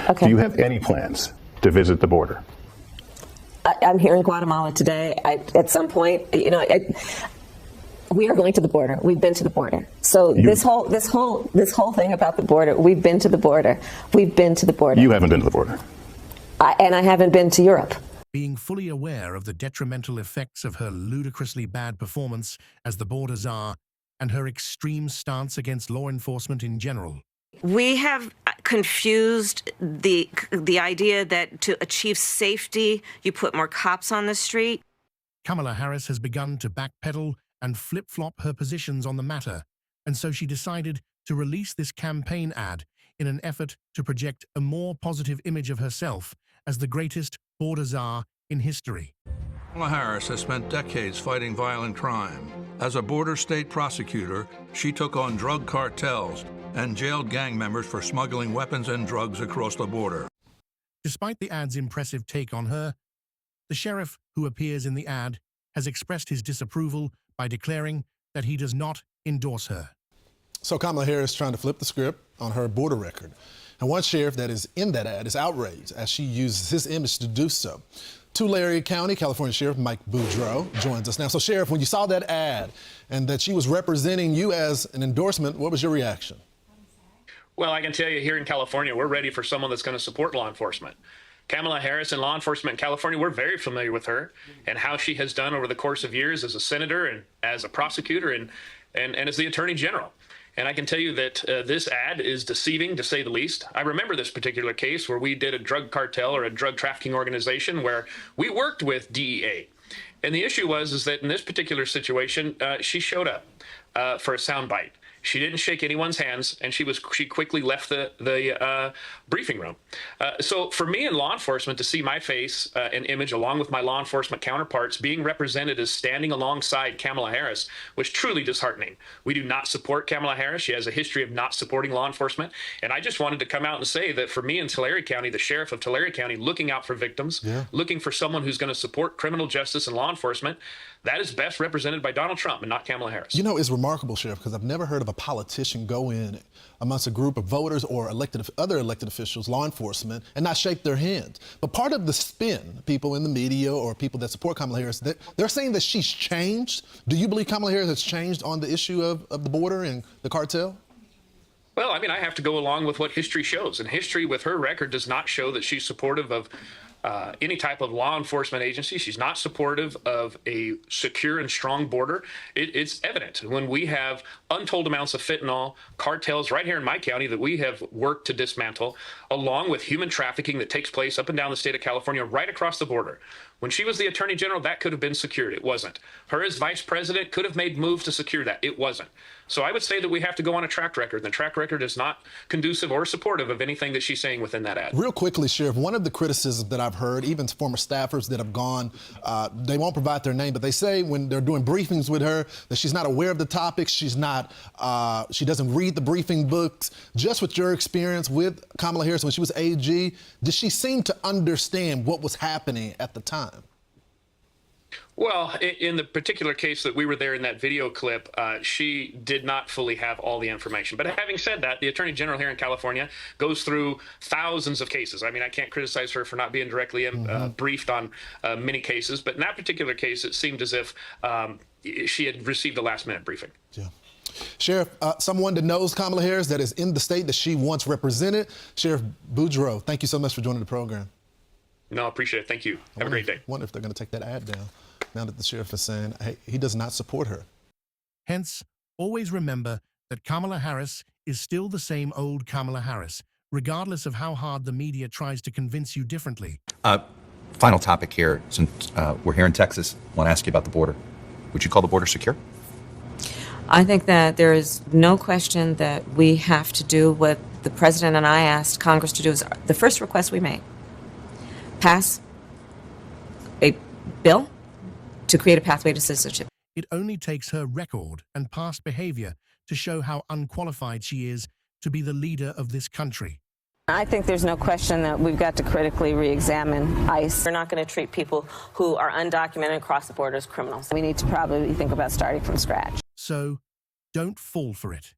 Okay. Do you have any plans to visit the border? I'm here in Guatemala today. At some point, we are going to the border. We've been to the border. So this whole thing about the border, we've been to the border. We've been to the border. You haven't been to the border. And I haven't been to Europe. Being fully aware of the detrimental effects of her ludicrously bad performance as the border czar and her extreme stance against law enforcement in general. We have confused the idea that to achieve safety, you put more cops on the street. Kamala Harris has begun to backpedal and flip-flop her positions on the matter, and so she decided to release this campaign ad in an effort to project a more positive image of herself as the greatest border czar in history. Kamala Harris has spent decades fighting violent crime. As a border state prosecutor, she took on drug cartels and jailed gang members for smuggling weapons and drugs across the border. Despite the ad's impressive take on her, the sheriff who appears in the ad has expressed his disapproval by declaring that he does not endorse her. So Kamala Harris is trying to flip the script on her border record. And one sheriff that is in that ad is outraged as she uses his image to do so. Tulare County, California Sheriff Mike Boudreaux joins us now. So Sheriff, when you saw that ad and that she was representing you as an endorsement, what was your reaction? Well, I can tell you here in California, we're ready for someone that's going to support law enforcement. Kamala Harris and law enforcement in California, we're very familiar with her and how she has done over the course of years as a senator and as a prosecutor and as the attorney general. And I can tell you that this ad is deceiving, to say the least. I remember this particular case where we did a drug cartel or a drug trafficking organization where we worked with DEA. And the issue was that in this particular situation, she showed up for a soundbite. She didn't shake anyone's hands, and she quickly left the briefing room. So for me in law enforcement to see my face and image along with my law enforcement counterparts being represented as standing alongside Kamala Harris was truly disheartening. We do not support Kamala Harris. She has a history of not supporting law enforcement. And I just wanted to come out and say that for me in Tulare County, the sheriff of Tulare County, looking out for victims, looking for someone who's going to support criminal justice and law enforcement, that is best represented by Donald Trump and not Kamala Harris. You know, it's remarkable, Sheriff, because I've never heard of a politician go in amongst a group of voters or other elected officials, law enforcement, and not shake their hands. But part of the spin, people in the media or people that support Kamala Harris, they're saying that she's changed. Do you believe Kamala Harris has changed on the issue of the border and the cartel? Well, I mean, I have to go along with what history shows. And history with her record does not show that she's supportive of any type of law enforcement agency. She's not supportive of a secure and strong border. It's evident when we have untold amounts of fentanyl, cartels right here in my county that we have worked to dismantle, along with human trafficking that takes place up and down the state of California, right across the border. When she was the attorney general, that could have been secured. It wasn't. Her as vice president could have made moves to secure that. It wasn't. So I would say that we have to go on a track record. And the track record is not conducive or supportive of anything that she's saying within that ad. Real quickly, Sheriff, one of the criticisms that I've heard, even former staffers that have gone, they won't provide their name, but they say when they're doing briefings with her that she's not aware of the topics, she doesn't read the briefing books. Just with your experience with Kamala Harris when she was AG, did she seem to understand what was happening at the time? Well, in the particular case that we were there in that video clip, she did not fully have all the information. But having said that, the Attorney General here in California goes through thousands of cases. I mean, I can't criticize her for not being directly briefed on many cases. But in that particular case, it seemed as if she had received a last-minute briefing. Yeah. Sheriff, someone that knows Kamala Harris that is in the state that she once represented, Sheriff Boudreaux, thank you so much for joining the program. No, I appreciate it. Thank you. Have a great day. I wonder if they're going to take that ad down now that the sheriff is saying, hey, he does not support her. Hence, always remember that Kamala Harris is still the same old Kamala Harris, regardless of how hard the media tries to convince you differently. Final topic here, since we're here in Texas, I want to ask you about the border. Would you call the border secure? I think that there is no question that we have to do what the president and I asked Congress to do. Is the first request we made. Pass a bill to create a pathway to citizenship. It only takes her record and past behavior to show how unqualified she is to be the leader of this country. I think there's no question that we've got to critically re-examine ICE. We're not going to treat people who are undocumented across the border as criminals. We need to probably think about starting from scratch. So, don't fall for it.